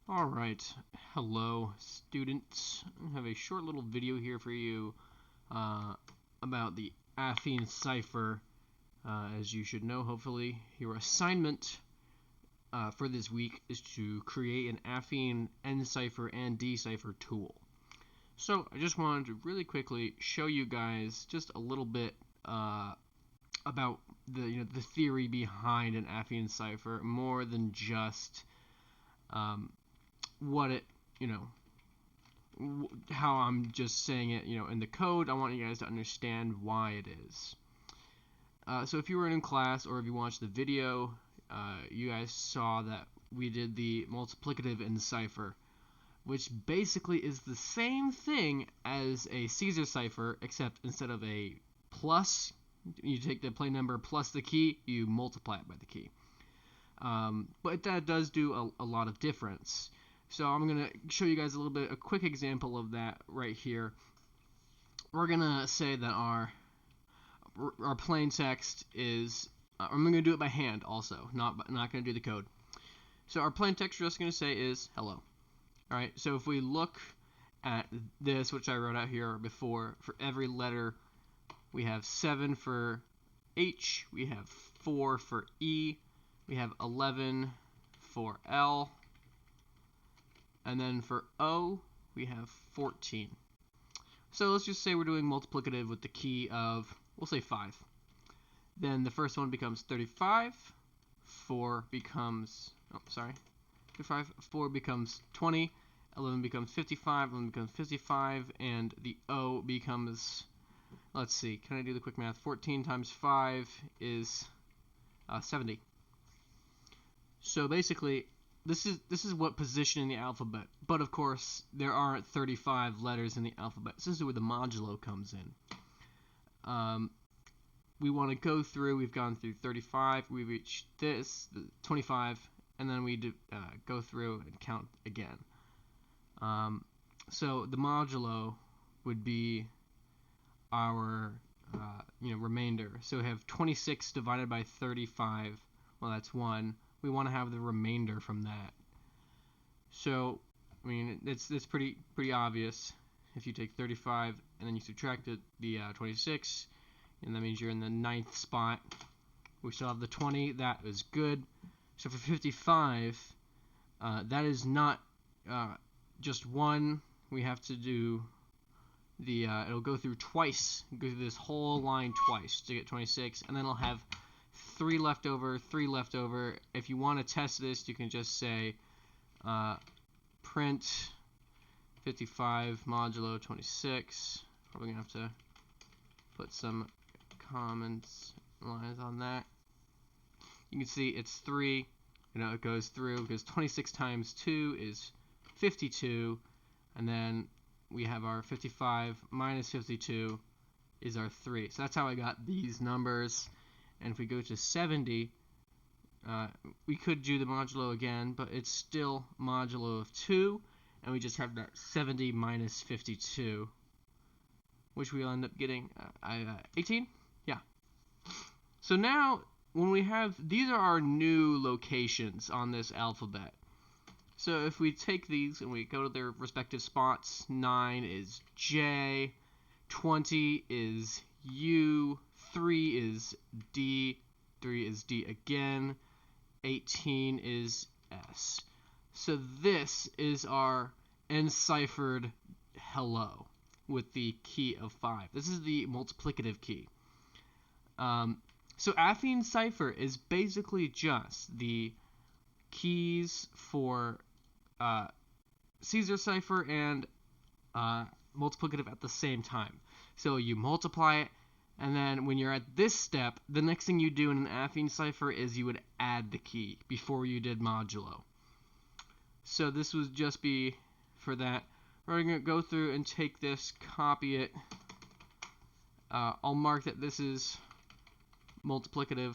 Alright, hello students. I have a short little video here for you about the Affine Cipher. As you should know, hopefully, your assignment for this week is to create an Affine N-Cipher and D-Cipher tool. So I just wanted to really quickly show you guys just a little bit about the theory behind an Affine Cipher, more than just what it, how I'm just saying it, in the code. I want you guys to understand why it is. So if you were in class or if you watched the video, you guys saw that we did the multiplicative in Cipher, which basically is the same thing as a Caesar cipher, except instead of a plus, you take the plain number plus the key, you multiply it by the key. But that does do a lot of difference. So I'm going to show you guys a quick example of that right here. We're going to say that our plain text is, I'm going to do it by hand also, not going to do the code. So our plain text we're just going to say is hello. Alright, so if we look at this, which I wrote out here before, for every letter, we have 7 for H, we have 4 for E, we have 11 for L, and then for O, we have 14. So let's just say we're doing multiplicative with the key of, we'll say 5. Then the first one becomes 35, 4 becomes, 4 becomes 20, 11 becomes 55, 11 becomes 55, and the O becomes, let's see, can I do the quick math? 14 times 5 is 70. So basically, this is what position in the alphabet, but of course there aren't 35 letters in the alphabet. This is where the modulo comes in. We want to go through, we've gone through 35, we reached this, 25, and then we go through and count again. So the modulo would be our remainder. So we have 26 divided by 35, well that's 1. We want to have the remainder from that. So, I mean, it's pretty obvious. If you take 35 and then you subtract the 26, and that means you're in the 9th spot. We still have the 20. That is good. So for 55, that is not just 1. We have to do the it'll go through twice. Go through this whole line twice to get 26, and then it'll have 3 left over, 3 left over. If you want to test this, you can just say print 55 modulo 26. Probably gonna have to put some comments lines on that. You can see it's 3. It goes through because 26 times 2 is 52, and then we have our 55 minus 52 is our 3. So that's how I got these numbers. And if we go to 70, we could do the modulo again, but it's still modulo of 2, and we just have that 70 minus 52, which we'll end up getting 18. Yeah. So now, when we have, these are our new locations on this alphabet. So if we take these and we go to their respective spots, 9 is J, 20 is U, 3 is D, 3 is D again, 18 is S. So this is our enciphered hello with the key of 5. This is the multiplicative key. So Affine Cipher is basically just the keys for Caesar cipher and multiplicative at the same time. So you multiply it, and then when you're at this step, the next thing you do in an Affine cipher is you would add the key before you did modulo. So this would just be for that. We're going to go through and take this, copy it. I'll mark that this is multiplicative.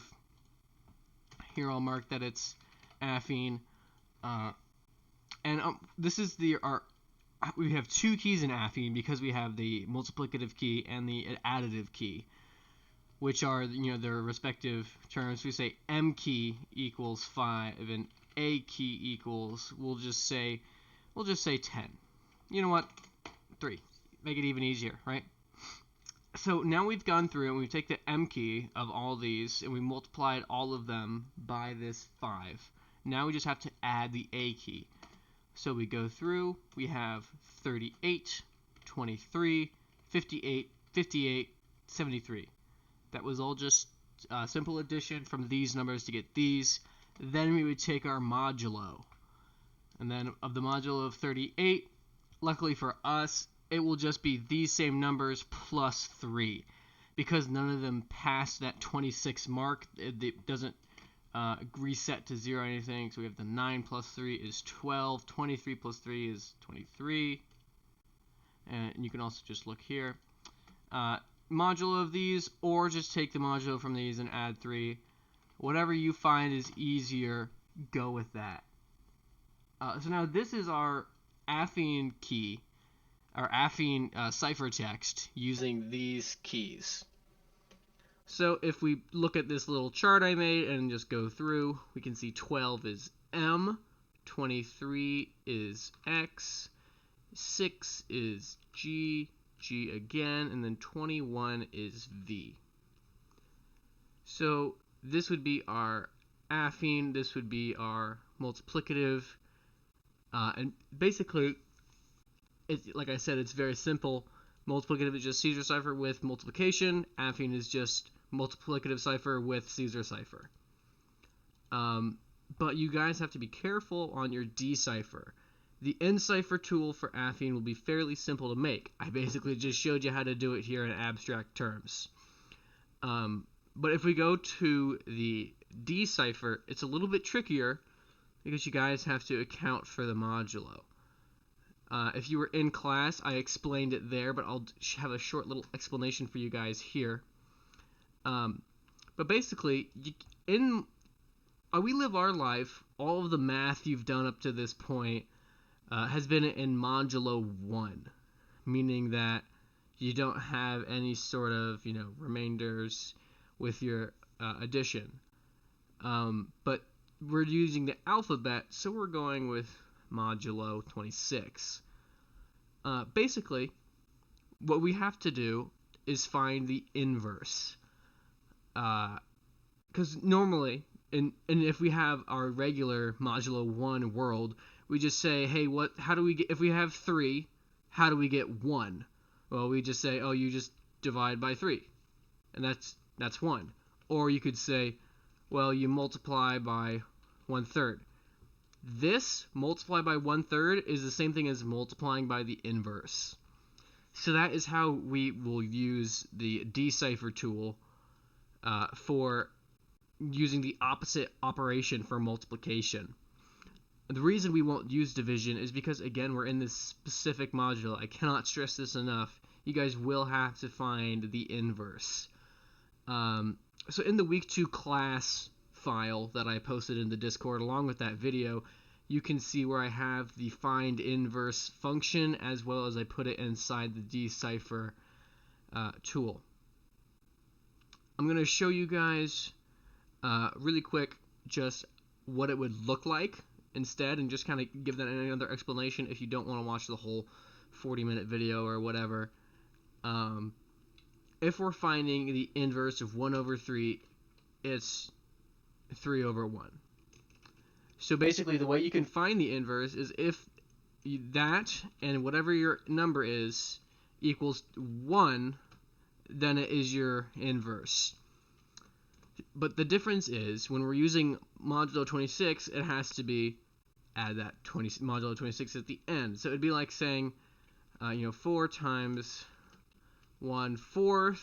Here I'll mark that it's Affine. And this is we have 2 keys in Affine because we have the multiplicative key and the additive key, which are their respective terms. We say M key equals 5 and A key equals, we'll just say 10. You know what? 3. Make it even easier, right? So now we've gone through and we take the M key of all these and we multiplied all of them by this 5. Now we just have to add the A key. So we go through, we have 38, 23, 58, 58, 73. That was all just simple addition from these numbers to get these. Then we would take our modulo. And then of the modulo of 38, luckily for us, it will just be these same numbers plus 3. Because none of them passed that 26 mark, it doesn't reset to 0 or anything. So we have the 9 plus 3 is 12. 23 plus 3 is 23. And you can also just look here. Modulo of these, or just take the modulo from these and add 3. Whatever you find is easier, go with that. So now this is our Affine key, our Affine ciphertext using these keys. So if we look at this little chart I made and just go through, we can see 12 is M, 23 is X, 6 is G, G again, and then 21 is V. So this would be our affine, this would be our multiplicative, and basically, like I said, it's very simple. Multiplicative is just Caesar cipher with multiplication. Affine is just multiplicative cipher with Caesar cipher. But you guys have to be careful on your decipher. The N-cipher tool for Affine will be fairly simple to make. I basically just showed you how to do it here in abstract terms. But if we go to the decipher, it's a little bit trickier because you guys have to account for the modulo. If you were in class, I explained it there, but I'll have a short little explanation for you guys here. But basically, We Live Our Life, all of the math you've done up to this point has been in modulo 1, meaning that you don't have any sort of, remainders with your addition. But we're using the alphabet, so we're going with modulo 26. Basically, what we have to do is find the inverse. Because normally, and if we have our regular modulo 1 world, we just say, hey, how do we get, if we have 3, how do we get 1? Well, we just say, oh, you just divide by 3, and that's 1. Or you could say, well, you multiply by 1/3. This multiplied by 1/3 is the same thing as multiplying by the inverse. So that is how we will use the decipher tool for using the opposite operation for multiplication. The reason we won't use division is because, again, we're in this specific module. I cannot stress this enough. You guys will have to find the inverse. So in the week 2 class file that I posted in the Discord along with that video, you can see where I have the find inverse function as well as I put it inside the decipher tool. I'm going to show you guys really quick just what it would look like instead, and just kind of give that another explanation if you don't want to watch the whole 40-minute video or whatever. If we're finding the inverse of 1/3, it's 3/1. So basically the way you can find the inverse is if that and whatever your number is equals 1, then it is your inverse. But the difference is when we're using modulo 26, it has to be add that modulo 26 at the end. So it'd be like saying 4 times 1/4.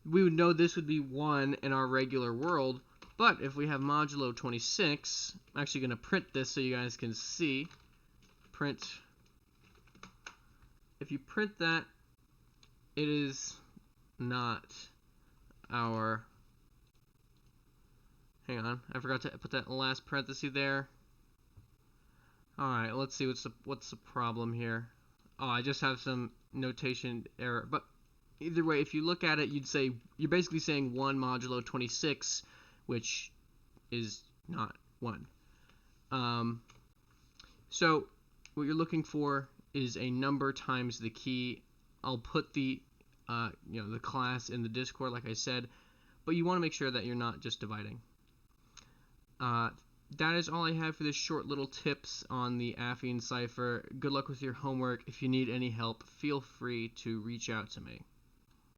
We would know this would be 1 in our regular world, but if we have modulo 26, I'm actually going to print this so you guys can see. Print. If you print that, it is not our, hang on, I forgot to put that last parenthesis there. Alright, let's see what's the problem here. Oh, I just have some notation error, but either way, if you look at it, you're basically saying 1 modulo 26, which is not 1. So what you're looking for is a number times the key. I'll put the the class in the Discord, like I said, but you want to make sure that you're not just dividing. That is all I have for this short little tips on the Affine cipher. Good luck with your homework. If you need any help, feel free to reach out to me.